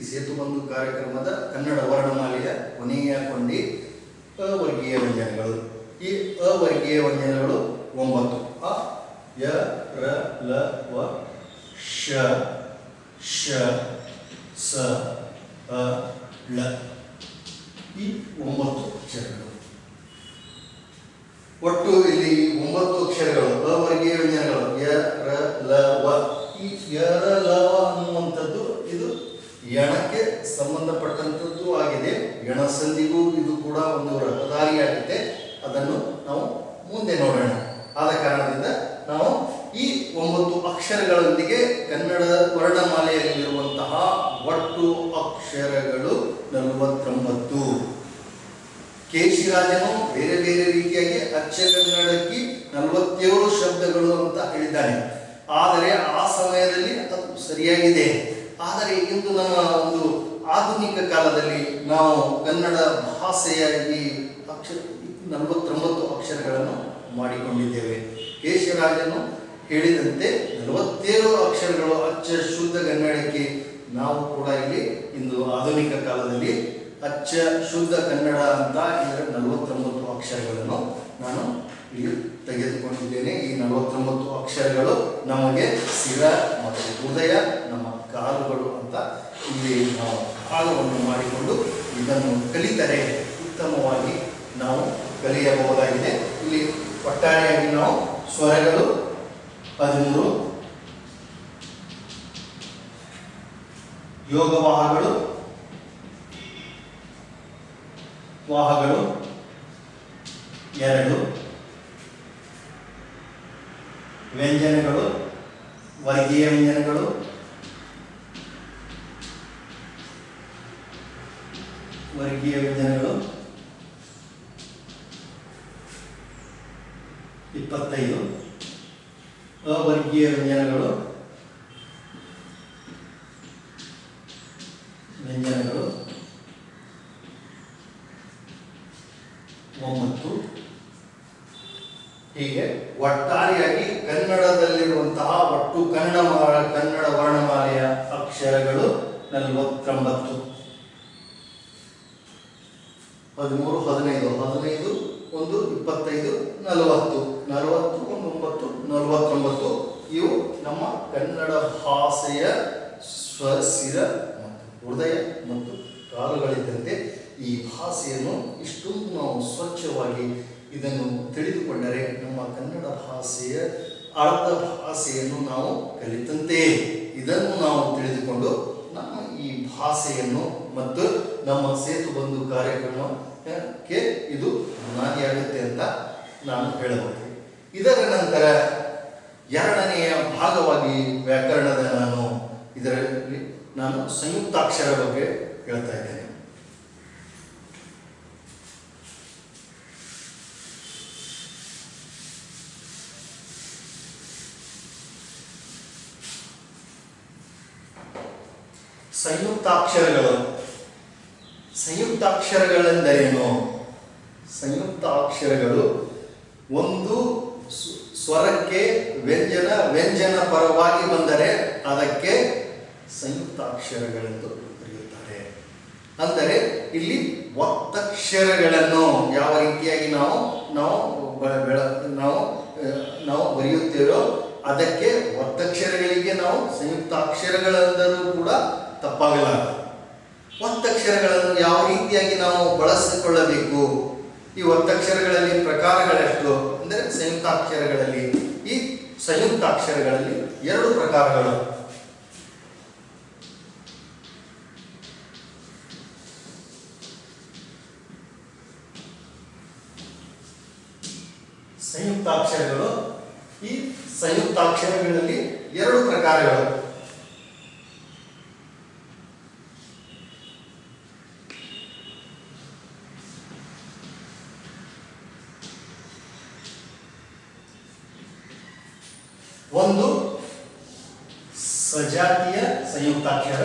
ಸೇತುಬಂಧು ಕಾರ್ಯಕ್ರಮದ ಕನ್ನಡ ವರ್ಣಮಾಲೆಯ ಕೊನೆಯ ಕೊಂಡಿ ಅವರ್ಗೀಯ ವ್ಯಂಜನಗಳು. ಈ ಅವರ್ಗೀಯ ವ್ಯಂಜನಗಳು 9: ಅ, ಯ, ರ, ಲ, ವ, ಶ, ಶ, ಸ, ಅ, ಳ. ಈ 9 ಅಕ್ಷರಗಳು. ಒಟ್ಟು ಇಲ್ಲಿ 9 ಅಕ್ಷರಗಳು ಅವರ್ಗೀಯ ವ್ಯಂಜನಗಳು. ಯ, ರ, ಲ, ವ. ಈ ಯ, ರ, ಲ, ವ ಅನ್ನುವಂಥದ್ದು ಇದು ಯಣಕ್ಕೆ ಸಂಬಂಧಪಟ್ಟಂಥದ್ದು ಆಗಿದೆ. ಯಣ ಸಂಧಿಗೂ ಇದು ಕೂಡ ಒಂದು ರಹದಾರಿಯಾಗಿದೆ. ಅದನ್ನು ನಾವು ಮುಂದೆ ನೋಡೋಣ. ಆದ ಕಾರಣದಿಂದ ನಾವು ಈ 9 ಅಕ್ಷರಗಳೊಂದಿಗೆ ಕನ್ನಡ ವರ್ಣಮಾಲೆಯಲ್ಲಿರುವಂತಹ ಒಟ್ಟು ಅಕ್ಷರಗಳು 49. ಕೇಶಿರಾಜನು ಬೇರೆ ಬೇರೆ ರೀತಿಯಾಗಿ ಅಚ್ಚಗನ್ನಡಕ್ಕೆ 47 ಶಬ್ದಗಳು ಅಂತ ಹೇಳಿದ್ದಾನೆ. ಆದರೆ ಆ ಸಮಯದಲ್ಲಿ ಅದು ಸರಿಯಾಗಿದೆ. ಆದರೆ ಇಂದು ನಮ್ಮ ಒಂದು ಆಧುನಿಕ ಕಾಲದಲ್ಲಿ ನಾವು ಕನ್ನಡ ಭಾಷೆಯ ಈ 49 ಅಕ್ಷರಗಳನ್ನು ಮಾಡಿಕೊಂಡಿದ್ದೇವೆ. ಕೇಶರಾಜನು ಹೇಳಿದಂತೆ 47 ಅಕ್ಷರಗಳು ಅಚ್ಚ ಶುದ್ಧ ಕನ್ನಡಕ್ಕೆ ನಾವು ಕೂಡ ಇಲ್ಲಿ ಇಂದು ಆಧುನಿಕ ಕಾಲದಲ್ಲಿ ಅಚ್ಚ ಶುದ್ಧ ಕನ್ನಡ ಅಂತ ಇದರ 49 ಅಕ್ಷರಗಳನ್ನು ನಾನು ಇಲ್ಲಿ ತೆಗೆದುಕೊಂಡಿದ್ದೇನೆ. ಈ 49 ಅಕ್ಷರಗಳು ನಮಗೆ ಶಿರ ಮತ್ತು ಹೃದಯ, ನಮ್ಮ ಕಾಲುಗಳು ಅಂತ ಇಲ್ಲಿ ನಾವು ಭಾಗವನ್ನು ಮಾಡಿಕೊಂಡು ಇದನ್ನು ಕಲಿತರೆ ಉತ್ತಮವಾಗಿ ನಾವು ಕಲಿಯಬಹುದಾಗಿದೆ. ಇಲ್ಲಿ ಒಟ್ಟಾರೆಯಾಗಿ ನಾವು ಸ್ವರಗಳು 13, ಯೋಗವಾಹಗಳು, ವಾಹಗಳು 2, ವ್ಯಂಜನಗಳು, ವರ್ಗೀಯ ವ್ಯಂಜನಗಳು, ವರ್ಗೀಯ ವ್ಯಂಜನಗಳು 25, ಅವರ್ಗೀಯ ವ್ಯಂಜನಗಳು, ವ್ಯಂಜನಗಳು 9. ಹೀಗೆ ಒಟ್ಟಾರೆಯಾಗಿ ಕನ್ನಡದಲ್ಲಿರುವಂತಹ ಒಟ್ಟು ಕನ್ನಡ ವರ್ಣಮಾಲೆಯ ಅಕ್ಷರಗಳು 49. 13, 15, 15, 1, 25, 40, 40, 9, 49. ಇವು ನಮ್ಮ ಕನ್ನಡ ಭಾಷೆಯ ಸ್ವಶಿರ ಮತ್ತು ಹೃದಯ ಮತ್ತು ಕಾಲುಗಳಿದ್ದಂತೆ ಈ ಭಾಷೆಯನ್ನು ಇಷ್ಟೊಂದು ನಾವು ಸ್ವಚ್ಛವಾಗಿ ಇದನ್ನು ತಿಳಿದುಕೊಂಡರೆ ನಮ್ಮ ಕನ್ನಡ ಭಾಷೆಯ ಅರ್ಧ ಭಾಷೆಯನ್ನು ನಾವು ಕಲಿತಂತೆ. ಇದನ್ನು ನಾವು ತಿಳಿದುಕೊಂಡು ನಮ್ಮ ಈ ಭಾಷೆಯನ್ನು ಮತ್ತು ನಮ್ಮ ಸೇತುಬಂಧು ಕಾರ್ಯಕ್ರಮಕ್ಕೆ ಇದು ಬುನಾದಿಯಾಗುತ್ತೆ ಅಂತ ನಾನು ಹೇಳಬಹುದು. ಇದರ ನಂತರ ಎರಡನೆಯ ಭಾಗವಾಗಿ ವ್ಯಾಕರಣದ ಇದರಲ್ಲಿ ನಾನು ಸಂಯುಕ್ತಾಕ್ಷರ ಬಗ್ಗೆ ಹೇಳ್ತಾ ಇದ್ದೇನೆ. ಸಂಯುಕ್ತಾಕ್ಷರಗಳೆಂದರೇನು? ಸಂಯುಕ್ತಾಕ್ಷರಗಳು ಒಂದು ಸ್ವರಕ್ಕೆ ವ್ಯಂಜನ ಪರವಾಗಿ ಬಂದರೆ ಅದಕ್ಕೆ ಸಂಯುಕ್ತಾಕ್ಷರಗಳೆಂದು ಕರೆಯುತ್ತಾರೆ. ಅಂದರೆ ಇಲ್ಲಿ ಒತ್ತಕ್ಷರಗಳನ್ನು ಯಾವ ರೀತಿಯಾಗಿ ನಾವು ಬರೆಯುತ್ತೇವೋ ಅದಕ್ಕೆ ಒತ್ತಕ್ಷರಗಳಿಗೆ ನಾವು ಸಂಯುಕ್ತಾಕ್ಷರಗಳೆಂದರೂ ಕೂಡ ತಪ್ಪಾಗಲಾರದು. ಒತ್ತಕ್ಷರಗಳನ್ನು ಯಾವ ರೀತಿಯಾಗಿ ನಾವು ಬಳಸಿಕೊಳ್ಳಬೇಕು? ಈ ಒತ್ತಕ್ಷರಗಳಲ್ಲಿ ಪ್ರಕಾರಗಳೆಷ್ಟು ಅಂದರೆ ಸಂಯುಕ್ತಾಕ್ಷರಗಳಲ್ಲಿ 2 ಪ್ರಕಾರಗಳು. ಈ ಸಂಯುಕ್ತಾಕ್ಷರಗಳಲ್ಲಿ 2 ಪ್ರಕಾರಗಳು. ಒಂದು ಸಜಾತಿಯ ಸಂಯುಕ್ತಾಕ್ಷರ,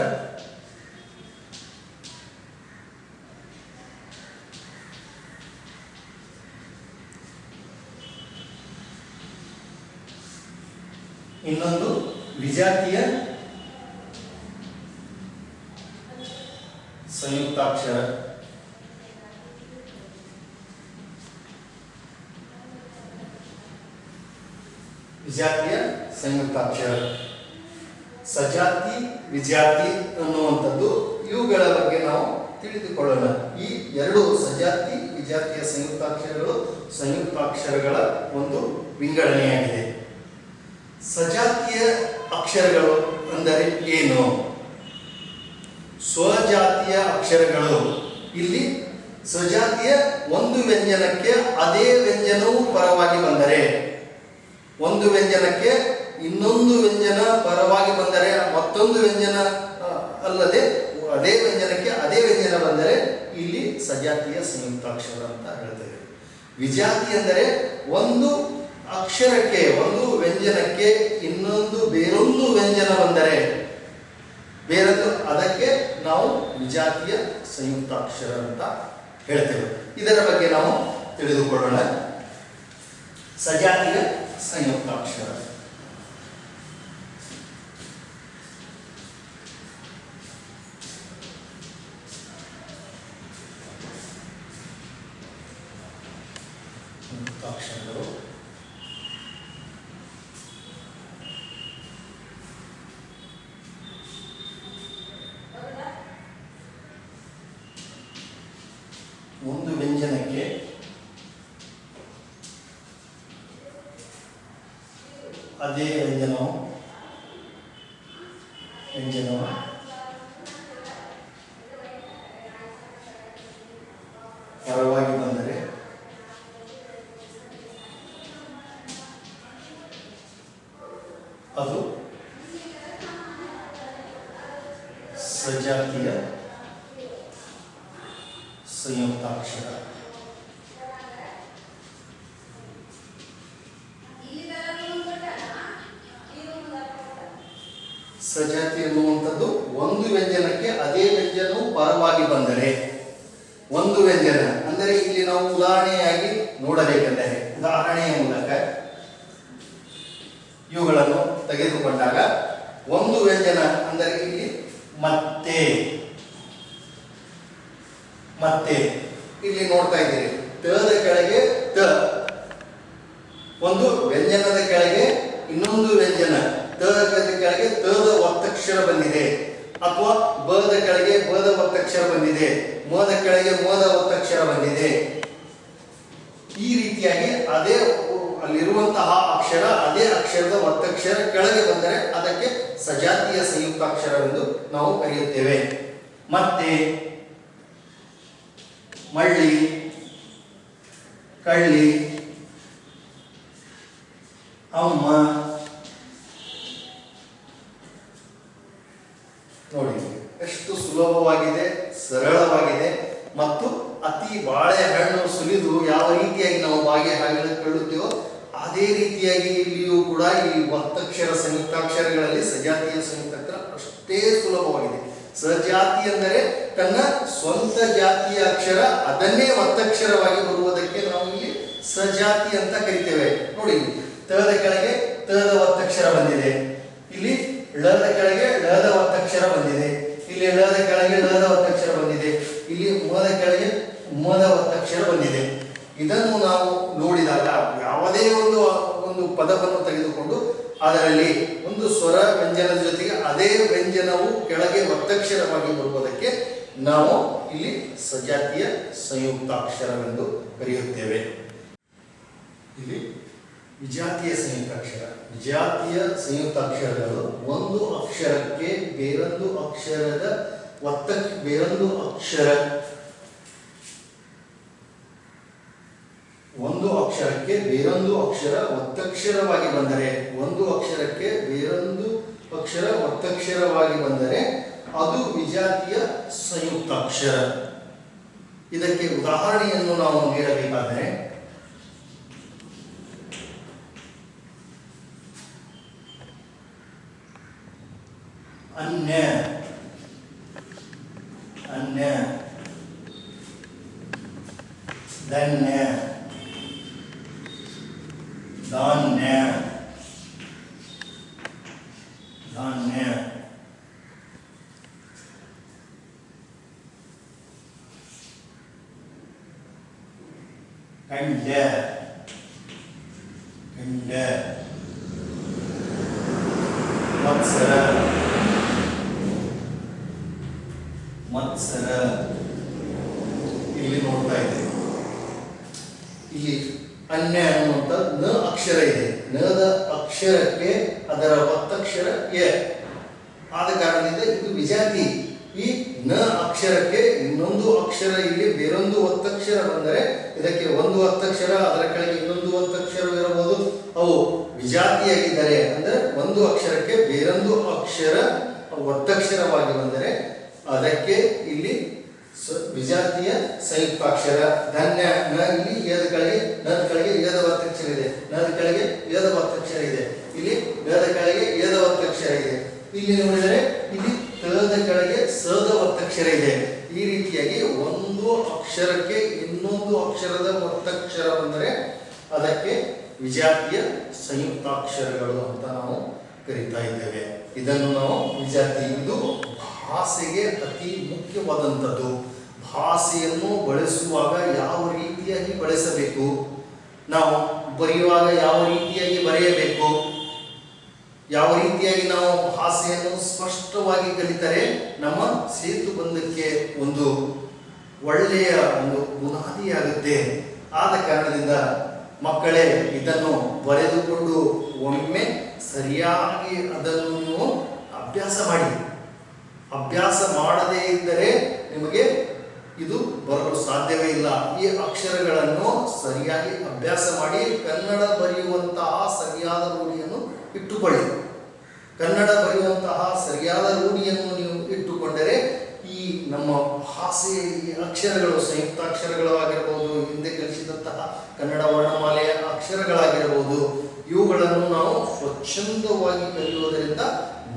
ಇನ್ನೊಂದು ವಿಜಾತಿಯ ಸಂಯುಕ್ತಾಕ್ಷರ, ವಿಜಾತಿಯ ಸಂಯುಕ್ತಾಕ್ಷರ. ಸಜಾತಿ ವಿಜಾತಿ ಅನ್ನುವಂಥದ್ದು ಇವುಗಳ ಬಗ್ಗೆ ನಾವು ತಿಳಿದುಕೊಳ್ಳೋಣ. ಈ ಎರಡು ಸಜಾತಿ ವಿಜಾತಿಯ ಸಂಯುಕ್ತಾಕ್ಷರಗಳು ಸಂಯುಕ್ತಾಕ್ಷರಗಳ ಒಂದು ವಿಂಗಡಣೆಯಾಗಿದೆ. ಸಜಾತಿಯ ಅಕ್ಷರಗಳು ಅಂದರೆ ಏನು? ಸ್ವಜಾತಿಯ ಅಕ್ಷರಗಳು. ಇಲ್ಲಿ ಸಜಾತಿಯ ಒಂದು ವ್ಯಂಜನಕ್ಕೆ ಅದೇ ವ್ಯಂಜನವು ಪರವಾಗಿ ಬಂದರೆ, ಒಂದು ವ್ಯಂಜನಕ್ಕೆ ಇನ್ನೊಂದು ವ್ಯಂಜನ ಪರವಾಗಿ ಬಂದರೆ, ಮತ್ತೊಂದು ವ್ಯಂಜನ ಅಲ್ಲದೆ ಅದೇ ವ್ಯಂಜನಕ್ಕೆ ಅದೇ ವ್ಯಂಜನ ಬಂದರೆ ಇಲ್ಲಿ ಸಜಾತಿಯ ಸಂಯುಕ್ತಾಕ್ಷರ ಅಂತ ಹೇಳ್ತೇವೆ. ವಿಜಾತಿ ಅಂದರೆ ಒಂದು ಅಕ್ಷರಕ್ಕೆ, ಒಂದು ವ್ಯಂಜನಕ್ಕೆ ಇನ್ನೊಂದು ಬೇರೊಂದು ವ್ಯಂಜನ ಬಂದರೆ ಬೇರೊಂದು, ಅದಕ್ಕೆ ನಾವು ವಿಜಾತಿಯ ಸಂಯುಕ್ತಾಕ್ಷರ ಅಂತ ಹೇಳ್ತೇವೆ. ಇದರ ಬಗ್ಗೆ ನಾವು ತಿಳಿದುಕೊಳ್ಳೋಣ. ಸಜಾತಿಯ ಸಂಯುಕ್ತಾಕ್ಷರ. ಸಂಯುಕ್ತಾಕ್ಷರಗಳು ಒಂದು ವ್ಯಂಜನಕ್ಕೆ ಅದೇ ವ್ಯಂಜನವು ಪರವಾಗಿ ಬಂದರೆ ಅದು ಸಜಾತಿಯ ಸಂಯುಕ್ತಾಕ್ಷರ. ಸಜಾತಿ ಎನ್ನುವಂಥದ್ದು ಒಂದು ವ್ಯಂಜನಕ್ಕೆ ಅದೇ ವ್ಯಂಜನವು ಪರವಾಗಿ ಬಂದರೆ, ಒಂದು ವ್ಯಂಜನ ಅಂದರೆ ಇಲ್ಲಿ ನಾವು ಉದಾಹರಣೆಯಾಗಿ ನೋಡಬೇಕೆಂದರೆ ಉದಾಹರಣೆಯ ಮೂಲಕ ಇವುಗಳನ್ನು ತೆಗೆದುಕೊಂಡಾಗ ಒಂದು ವ್ಯಂಜನ ಅಂದರೆ ಇಲ್ಲಿ ಮತ್ತೆ ಮತ್ತೆ ಇಲ್ಲಿ ನೋಡ್ತಾ ಇದ್ದೀರಿ, ತದ ಕೆಳಗೆ ತ, ಒಂದು ವ್ಯಂಜನದ ಕೆಳಗೆ ಇನ್ನೊಂದು ವ್ಯಂಜನ, ತದ ಕೆಳಗೆ ತದ ಒತ್ತಕ್ಷರ ಬಂದಿದೆ, ಅಥವಾ ಬದ ಕೆಳಗೆ ಬದ ಒತ್ತಕ್ಷರ ಬಂದಿದೆ, ಮದ ಕೆಳಗೆ ಮದ ಒತ್ತಕ್ಷರ ಬಂದಿದೆ. ಈ ರೀತಿಯಾಗಿ ಅದೇ ಅಲ್ಲಿರುವಂತಹ ಅಕ್ಷರ ಅದೇ ಅಕ್ಷರದ ಒತ್ತಕ್ಷರ ಕೆಳಗೆ ಬಂದರೆ ಅದಕ್ಕೆ ಸಜಾತಿಯ ಸಂಯುಕ್ತಾಕ್ಷರವೆಂದು ನಾವು ಕರೆಯುತ್ತೇವೆ. ಮತ್ತೆ ಮಳ್ಳಿ, ಕಳ್ಳಿ, ಅಮ್ಮ, ನೋಡಿ ಎಷ್ಟು ಸುಲಭವಾಗಿದೆ, ಸರಳವಾಗಿದೆ ಮತ್ತು ಅತಿ ಬಾಳೆಹಣ್ಣು ಸುಲಿದು ಯಾವ ರೀತಿಯಾಗಿ ನಾವು ಬಾಯಿಗೆ ಹಾಕಿಕೊಳ್ಳುತ್ತೇವೋ ಅದೇ ರೀತಿಯಾಗಿ ಇಲ್ಲಿಯೂ ಕೂಡ ಈ ಒತ್ತಕ್ಷರ ಸಂಯುಕ್ತಾಕ್ಷರಗಳಲ್ಲಿ ಸಜಾತಿಯ ಸಂಯುಕ್ತಾಕ್ಷರ ಅಷ್ಟೇ ಸುಲಭವಾಗಿದೆ. ಸಜಾತಿ ಅಂದರೆ ತನ್ನ ಸ್ವಂತ ಜಾತಿಯ ಅಕ್ಷರ ಅದನ್ನೇ ಒತ್ತಕ್ಷರವಾಗಿ ಬರುವುದಕ್ಕೆ ನಾವು ಇಲ್ಲಿ ಸಜಾತಿ ಅಂತ ಕರಿತೇವೆ. ನೋಡಿ, ತದ ಕೆಳಗೆ ತದ ಒತ್ತಕ್ಷರ ಬಂದಿದೆ, ಇಲ್ಲಿ ಳದ ಕೆಳಗೆ ಳದ ಒತ್ತಕ್ಷರ ಬಂದಿದೆ, ಇಲ್ಲಿ ಳದ ಕೆಳಗೆ ಳದ ಒತ್ತಕ್ಷರ ಬಂದಿದೆ, ಇಲ್ಲಿ ಮದ ಕೆಳಗೆ ಮದ ಒತ್ತಕ್ಷರ ಬಂದಿದೆ. ಇದನ್ನು ನಾವು ನೋಡಿದಾಗ ಯಾವುದೇ ಒಂದು ಪದವನ್ನು ತೆಗೆದುಕೊಂಡು ಅದರಲ್ಲಿ ಒಂದು ಸ್ವರ ವ್ಯಂಜನದ ಜೊತೆಗೆ ಅದೇ ವ್ಯಂಜನವು ಕೆಳಗೆ ಒತ್ತಕ್ಷರವಾಗಿ ಬರುವುದಕ್ಕೆ ನಾವು ಇಲ್ಲಿ ಸಜಾತಿಯ ಸಂಯುಕ್ತಾಕ್ಷರವೆಂದು ಕರೆಯುತ್ತೇವೆ. ಇಲ್ಲಿ ವಿಜಾತಿಯ ಸಂಯುಕ್ತಾಕ್ಷರ. ವಿಜಾತಿಯ ಸಂಯುಕ್ತಾಕ್ಷರಗಳು ಒಂದು ಅಕ್ಷರಕ್ಕೆ ಬೇರೊಂದು ಅಕ್ಷರದ ಬೇರೊಂದು ಅಕ್ಷರ, ಒಂದು ಅಕ್ಷರಕ್ಕೆ ಬೇರೊಂದು ಅಕ್ಷರ ಒತ್ತಕ್ಷರವಾಗಿ ಬಂದರೆ, ಒಂದು ಅಕ್ಷರಕ್ಕೆ ಬೇರೊಂದು ಅಕ್ಷರ ಒತ್ತಕ್ಷರವಾಗಿ ಬಂದರೆ ಅದು ವಿಜಾತಿಯ ಸಂಯುಕ್ತಾಕ್ಷರ. ಇದಕ್ಕೆ ಉದಾಹರಣೆಯನ್ನು ನಾವು ನೀಡಬೇಕಾದರೆ ಅನ್ಯ, ಅನ್ಯ, ಧನ್ಯ, ಧಾನ್ಯ, ಧಾನ್ಯ, ಖಂಡ ಖಂಡ ಮತ್ಸರ ಮತ್ಸರ ಇಲ್ಲಿ ನೋಡ್ತಾ ಇದ್ದೇವೆ. ಇಲ್ಲಿ ಅನ್ಯ ಅನ್ನುವಂಥ ನ ಅಕ್ಷರ ಇದೆ. ನದ ಅಕ್ಷರಕ್ಕೆ ಅದರ ಒತ್ತಕ್ಷರ ಎ ಆದ ಕಾರಣದಿಂದ ಇದು ವಿಜಾತಿ. ಈ ನ ಅಕ್ಷರಕ್ಕೆ ಇನ್ನೊಂದು ಅಕ್ಷರ ಇಲ್ಲಿ ಬೇರೊಂದು ಒತ್ತಕ್ಷರ ಬಂದರೆ ಇದಕ್ಕೆ ಒಂದು ಒತ್ತಕ್ಷರ ಅದರ ಕೆಳಗೆ ಇನ್ನೊಂದು ಒತ್ತಕ್ಷರ ಇರಬಹುದು. ಅವು ವಿಜಾತಿಯಾಗಿದ್ದರೆ ಅಂದರೆ ಒಂದು ಅಕ್ಷರಕ್ಕೆ ಬೇರೊಂದು ಅಕ್ಷರ ಒತ್ತಕ್ಷರವಾಗಿ ಬಂದರೆ ಅದಕ್ಕೆ ಇಲ್ಲಿ ವಿಜಾತಿಯ ಸಂಯುಕ್ತಾಕ್ಷರ. ಧನ್ಯ ನ ಇಲ್ಲಿ ಏದ ಕೆಳಗೆ ನದ ಕೆಳಗೆ ಏದ ಒತ್ತಕ್ಷರ ಇದೆ. ನದ ಕೆಳಗೆ ಏದ ಒತ್ತಕ್ಷರ ಇದೆ. ಇಲ್ಲಿ ನದ ಕೆಳಗೆ ಏದ ಒತ್ತಕ್ಷರ ಇದೆ. ಇಲ್ಲಿ ನೋಡಿದರೆ ಇಲ್ಲಿ ತದ ಕೆಳಗೆ ಸದ ಒತ್ತಕ್ಷರ ಇದೆ. ಈ ರೀತಿಯಾಗಿ ಒಂದು ಅಕ್ಷರಕ್ಕೆ ಇನ್ನೊಂದು ಅಕ್ಷರದ ಒತ್ತಕ್ಷರ ಬಂದರೆ ಅದಕ್ಕೆ ವಿಜಾತಿಯ ಸಂಯುಕ್ತಾಕ್ಷರಗಳು ಅಂತ ನಾವು ಕರೀತಾ ಇದ್ದೇವೆ. ಇದನ್ನು ನಾವು ವಿಜಾತಿ. ಇದು ಭಾಷೆಗೆ ಅತಿ ಮುಖ್ಯವಾದಂಥದ್ದು. ಭಾಷೆಯನ್ನು ಬಳಸುವಾಗ ಯಾವ ರೀತಿಯಾಗಿ ಬಳಸಬೇಕು, ನಾವು ಬರೆಯುವಾಗ ಯಾವ ರೀತಿಯಾಗಿ ಬರೆಯಬೇಕು, ಯಾವ ರೀತಿಯಾಗಿ ನಾವು ಭಾಷೆಯನ್ನು ಸ್ಪಷ್ಟವಾಗಿ ಕಲಿತರೆ ನಮ್ಮ ಸೇತುಬಂಧಕ್ಕೆ ಒಂದು ಒಳ್ಳೆಯ ಒಂದು ಬುನಾದಿಯಾಗುತ್ತೆ. ಆದ ಕಾರಣದಿಂದ ಮಕ್ಕಳೇ ಇದನ್ನು ಬರೆದುಕೊಂಡು ಒಮ್ಮೆ ಸರಿಯಾಗಿ ಅದನ್ನು ಅಭ್ಯಾಸ ಮಾಡಿ. ಅಭ್ಯಾಸ ಮಾಡದೇ ಇದ್ದರೆ ನಿಮಗೆ ಇದು ಬರಲು ಸಾಧ್ಯವೇ ಇಲ್ಲ. ಈ ಅಕ್ಷರಗಳನ್ನು ಸರಿಯಾಗಿ ಅಭ್ಯಾಸ ಮಾಡಿ ಕನ್ನಡ ಬರೆಯುವಂತಹ ಸರಿಯಾದ ರೂಢಿಯನ್ನು ಇಟ್ಟುಕೊಳ್ಳಿ. ಕನ್ನಡ ಬರೆಯುವಂತಹ ಸರಿಯಾದ ರೂಢಿಯನ್ನು ನೀವು ಇಟ್ಟುಕೊಂಡರೆ ಈ ನಮ್ಮ ಭಾಷೆಯ ಈ ಅಕ್ಷರಗಳು ಸಂಯುಕ್ತಾಕ್ಷರಗಳು ಆಗಿರಬಹುದು, ಹಿಂದೆ ಕಲಿಸಿದಂತಹ ಕನ್ನಡ ವರ್ಣಮಾಲೆಯ ಅಕ್ಷರಗಳಾಗಿರಬಹುದು, ಇವುಗಳನ್ನು ನಾವು ಸ್ವಚ್ಛಂದವಾಗಿ ಕಲಿಯುವುದರಿಂದ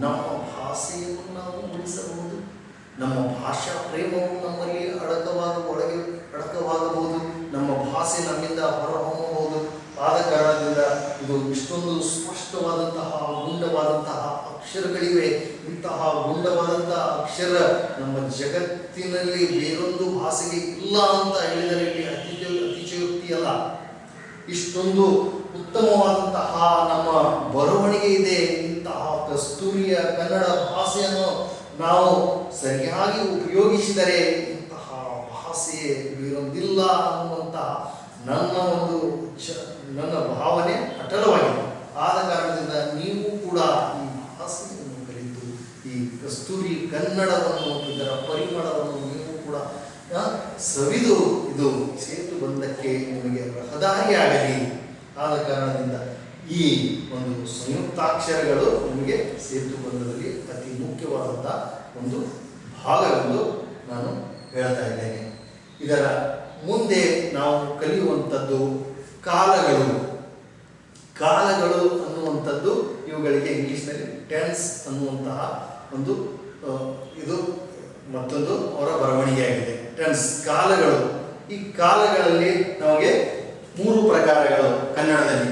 ನಮ್ಮ ಭಾಷೆಯನ್ನು ನಾವು ಉಳಿಸಬಹುದು. ನಮ್ಮ ಭಾಷಾ ಪ್ರೇಮವು ನಮ್ಮಲ್ಲಿ ಒಳಗೆ ಅಡಕವಾಗಬಹುದು. ನಮ್ಮ ಭಾಷೆ ನಮ್ಮಿಂದ ಹೊರಹೊಮ್ಮಬಹುದು. ಆದ ಕಾರಣದಿಂದ ಇದು ಇಷ್ಟೊಂದು ಸ್ಪಷ್ಟವಾದಂತಹ ಗುಂಡವಾದಂತಹ ಅಕ್ಷರಗಳಿವೆ. ಇಂತಹ ಗುಂಡವಾದಂತಹ ಅಕ್ಷರ ನಮ್ಮ ಜಗತ್ತಿನಲ್ಲಿ ಬೇರೊಂದು ಭಾಷೆಗೆ ಇಲ್ಲ ಅಂತ ಹೇಳಿದರೆ ಇಲ್ಲಿ ಅತಿಶಯೋಕ್ತಿ ಅಲ್ಲ. ಇಷ್ಟೊಂದು ಉತ್ತಮವಾದಂತಹ ನಮ್ಮ ಬರವಣಿಗೆ ಇದೆ. ಇಂತಹ ಕಸ್ತೂರಿಯ ಕನ್ನಡ ಭಾಷೆಯನ್ನು ನಾವು ಸರಿಯಾಗಿ ಉಪಯೋಗಿಸಿದರೆ ಇಂತಹ ಭಾಷೆ ಬೇರೊಂದಿಲ್ಲ ಅನ್ನುವಂತಹ ನನ್ನ ಭಾವನೆ ಅಟಲವಾಗಿದೆ. ಆದ ಕಾರಣದಿಂದ ನೀವು ಕೂಡ ಈ ಭಾಷೆಯನ್ನು ಕಲಿತು ಈ ಕಸ್ತೂರಿ ಕನ್ನಡವನ್ನು ಇದರ ಪರಿಮಳವನ್ನು ನೀವು ಕೂಡ ಸವಿದು ಇದು ಸೇತುಬಂಧಕ್ಕೆ ನಿಮಗೆ ರಹದಾರಿಯಾಗಲಿ. ಆದ ಕಾರಣದಿಂದ ಈ ಒಂದು ಸಂಯುಕ್ತಾಕ್ಷರಗಳು ನಿಮಗೆ ಸೇತುಬಂಧದಲ್ಲಿ ಅತಿ ಮುಖ್ಯವಾದಂತಹ ಒಂದು ಭಾಗವೆಂದು ನಾನು ಹೇಳ್ತಾ ಇದ್ದೇನೆ. ಇದರ ಮುಂದೆ ನಾವು ಕಲಿಯುವಂಥದ್ದು ಕಾಲಗಳು. ಕಾಲಗಳು ಅನ್ನುವಂಥದ್ದು ಇವುಗಳಿಗೆ ಇಂಗ್ಲಿಷ್ನಲ್ಲಿ ಟೆನ್ಸ್ ಅನ್ನುವಂತಹ ಒಂದು ಇದು ಮತ್ತೊಂದು ಅವರ ಬರವಣಿಗೆಯಾಗಿದೆ. ಟೆನ್ಸ್ ಕಾಲಗಳು. ಈ ಕಾಲಗಳಲ್ಲಿ ನಮಗೆ 3 ಪ್ರಕಾರಗಳು ಕನ್ನಡದಲ್ಲಿ.